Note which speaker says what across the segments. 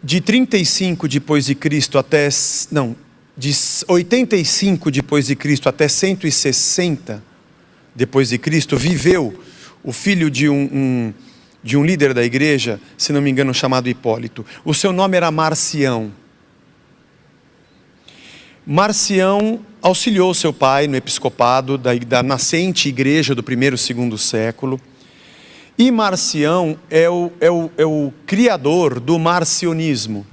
Speaker 1: de 35 depois de Cristo até, não, de 85 depois de Cristo até 160 depois de Cristo, viveu o filho de um líder da igreja, se não me engano, chamado Hipólito. O seu nome era Marcião. Marcião auxiliou seu pai no episcopado da nascente igreja do primeiro e segundo século. E Marcião é o criador do marcionismo.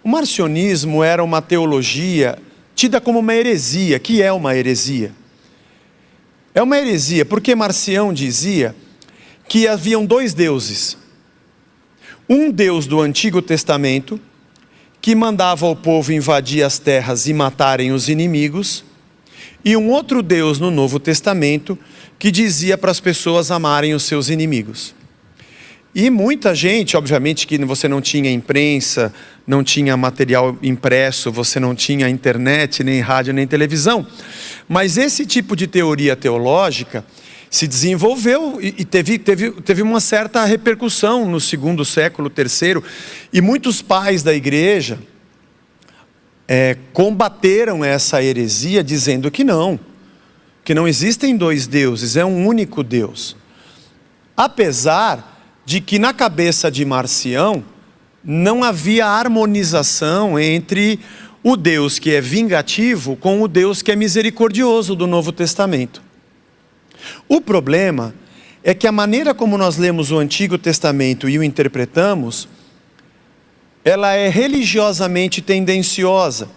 Speaker 1: O marcionismo era uma teologia tida como uma heresia. Que é uma heresia? É uma heresia porque Marcião dizia que haviam dois deuses. Um Deus do Antigo Testamento, que mandava o povo invadir as terras e matarem os inimigos, e um outro Deus no Novo Testamento, que dizia para as pessoas amarem os seus inimigos. E muita gente, obviamente que você não tinha imprensa, não tinha material impresso, você não tinha internet, nem rádio, nem televisão, mas esse tipo de teoria teológica se desenvolveu e teve uma certa repercussão no segundo século, terceiro, e muitos pais da igreja combateram essa heresia dizendo que não existem dois deuses, é um único Deus. Apesar de que na cabeça de Marcião não havia harmonização entre o Deus que é vingativo com o Deus que é misericordioso do Novo Testamento. O problema é que a maneira como nós lemos o Antigo Testamento e o interpretamos, ela é religiosamente tendenciosa.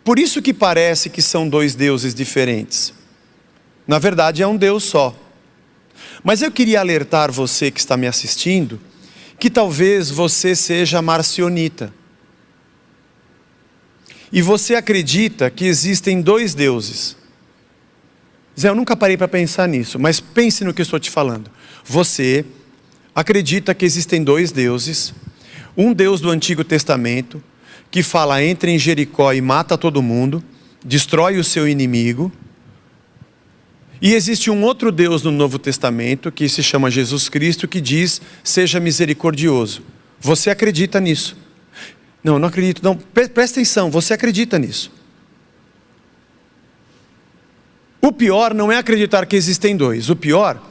Speaker 1: Por isso que parece que são dois deuses diferentes. Na verdade é um Deus só. Mas eu queria alertar você que está me assistindo, que talvez você seja marcionita. E você acredita que existem dois deuses. Zé, eu nunca parei para pensar nisso, mas pense no que eu estou te falando. Você acredita que existem dois deuses, um Deus do Antigo Testamento, que fala entra em Jericó e mata todo mundo, destrói o seu inimigo, e existe um outro Deus no Novo Testamento, que se chama Jesus Cristo, que diz, seja misericordioso. Você acredita nisso? Não, não acredito, não, presta atenção, você acredita nisso. O pior não é acreditar que existem dois, o pior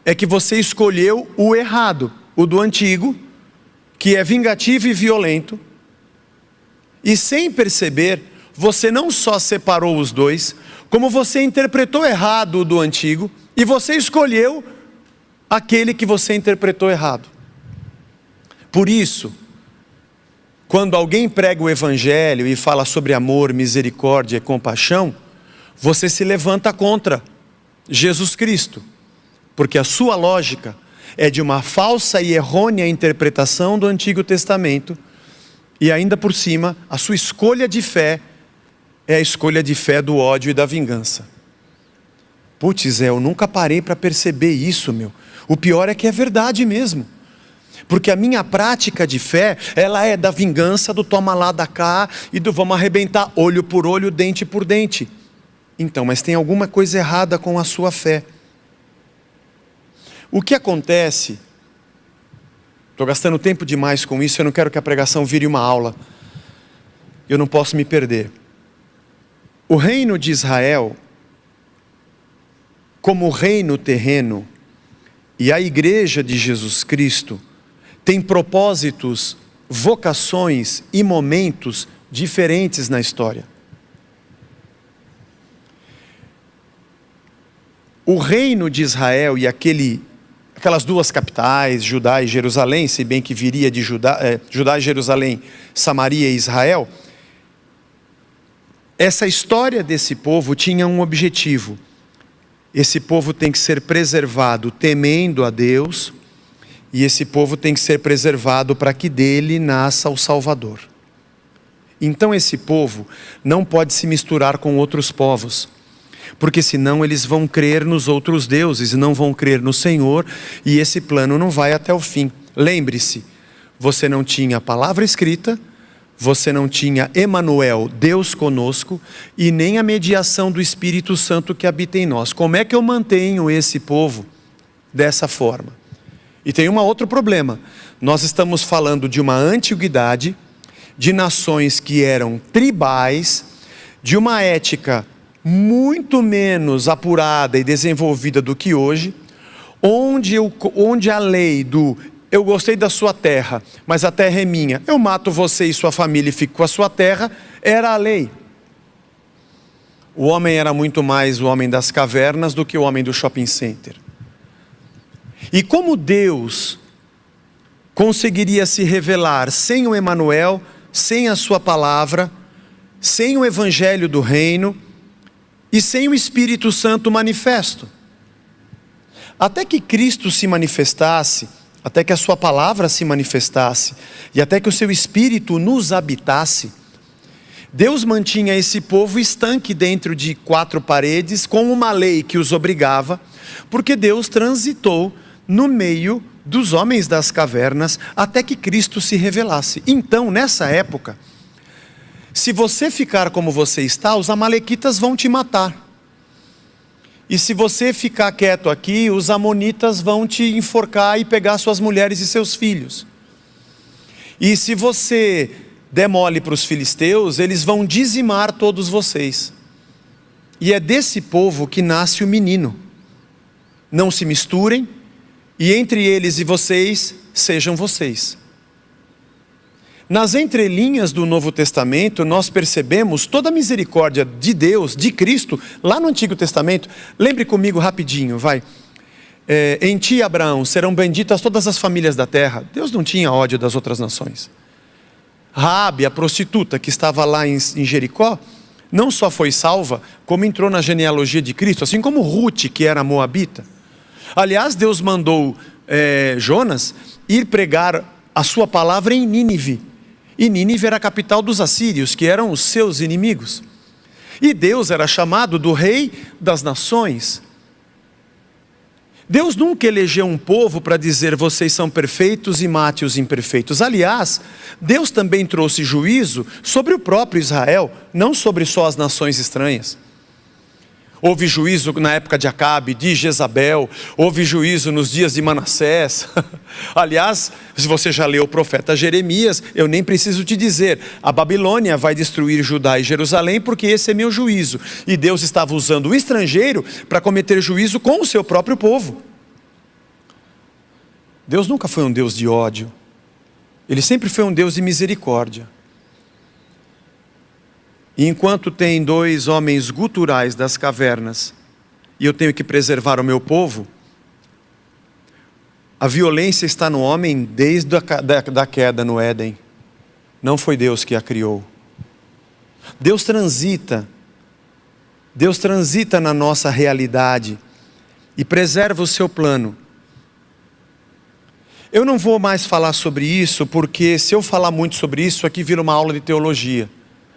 Speaker 1: é que você escolheu o errado, o do antigo, que é vingativo e violento, e sem perceber, você não só separou os dois, como você interpretou errado o do antigo, e você escolheu aquele que você interpretou errado. Por isso, quando alguém prega o evangelho e fala sobre amor, misericórdia e compaixão, você se levanta contra Jesus Cristo, porque a sua lógica é de uma falsa e errônea interpretação do Antigo Testamento, e ainda por cima, a sua escolha de fé é a escolha de fé do ódio e da vingança. Putz, eu nunca parei para perceber isso, meu. O pior é que é verdade mesmo. Porque a minha prática de fé, ela é da vingança, do toma lá, da cá, e do vamos arrebentar olho por olho, dente por dente. Então, mas tem alguma coisa errada com a sua fé. O que acontece, estou gastando tempo demais com isso, eu não quero que a pregação vire uma aula. Eu não posso me perder. O reino de Israel, como reino terreno, e a igreja de Jesus Cristo, tem propósitos, vocações e momentos diferentes na história. O reino de Israel e aquelas duas capitais, Judá e Jerusalém, se bem que viria de Judá e Jerusalém, Samaria e Israel, essa história desse povo tinha um objetivo. Esse povo tem que ser preservado temendo a Deus, e esse povo tem que ser preservado para que dele nasça o Salvador. Então esse povo não pode se misturar com outros povos, porque senão eles vão crer nos outros deuses e não vão crer no Senhor, e esse plano não vai até o fim. Lembre-se, você não tinha a palavra escrita, você não tinha Emanuel, Deus conosco, e nem a mediação do Espírito Santo que habita em nós. Como é que eu mantenho esse povo dessa forma? E tem um outro problema. Nós estamos falando de uma antiguidade, de nações que eram tribais, de uma ética muito menos apurada e desenvolvida do que hoje, onde a lei do eu gostei da sua terra, mas a terra é minha, eu mato você e sua família e fico com a sua terra, era a lei. O homem era muito mais o homem das cavernas do que o homem do shopping center. E como Deus conseguiria se revelar sem o Emanuel, sem a sua palavra, sem o evangelho do reino e sem o Espírito Santo manifesto? Até que Cristo se manifestasse, até que a sua palavra se manifestasse e até que o seu Espírito nos habitasse, Deus mantinha esse povo estanque dentro de 4 paredes com uma lei que os obrigava, porque Deus transitou no meio dos homens das cavernas até que Cristo se revelasse. Então, nessa época, se você ficar como você está, os amalequitas vão te matar. E se você ficar quieto aqui, os amonitas vão te enforcar e pegar suas mulheres e seus filhos. E se você der mole para os filisteus, eles vão dizimar todos vocês. E é desse povo que nasce o menino. Não se misturem, e entre eles e vocês, sejam vocês. Nas entrelinhas do Novo Testamento, nós percebemos toda a misericórdia de Deus, de Cristo, lá no Antigo Testamento. Lembre comigo rapidinho, vai. Em ti, Abraão, serão benditas todas as famílias da terra. Deus não tinha ódio das outras nações. Raabe, a prostituta que estava lá em Jericó, não só foi salva, como entrou na genealogia de Cristo, assim como Ruth, que era moabita. Aliás, Deus mandou Jonas ir pregar a sua palavra em Nínive. E Nínive era a capital dos assírios, que eram os seus inimigos. E Deus era chamado do rei das nações. Deus nunca elegeu um povo para dizer vocês são perfeitos e mate os imperfeitos. Aliás, Deus também trouxe juízo sobre o próprio Israel, não sobre só as nações estranhas. Houve juízo na época de Acabe, de Jezabel, houve juízo nos dias de Manassés. Aliás, se você já leu o profeta Jeremias, eu nem preciso te dizer, a Babilônia vai destruir Judá e Jerusalém porque esse é meu juízo. E Deus estava usando o estrangeiro para cometer juízo com o seu próprio povo. Deus nunca foi um Deus de ódio, Ele sempre foi um Deus de misericórdia. E enquanto tem 2 homens guturais das cavernas, e eu tenho que preservar o meu povo, a violência está no homem desde a queda no Éden. Não foi Deus que a criou. Deus transita na nossa realidade e preserva o seu plano. Eu não vou mais falar sobre isso, porque se eu falar muito sobre isso, aqui vira uma aula de teologia.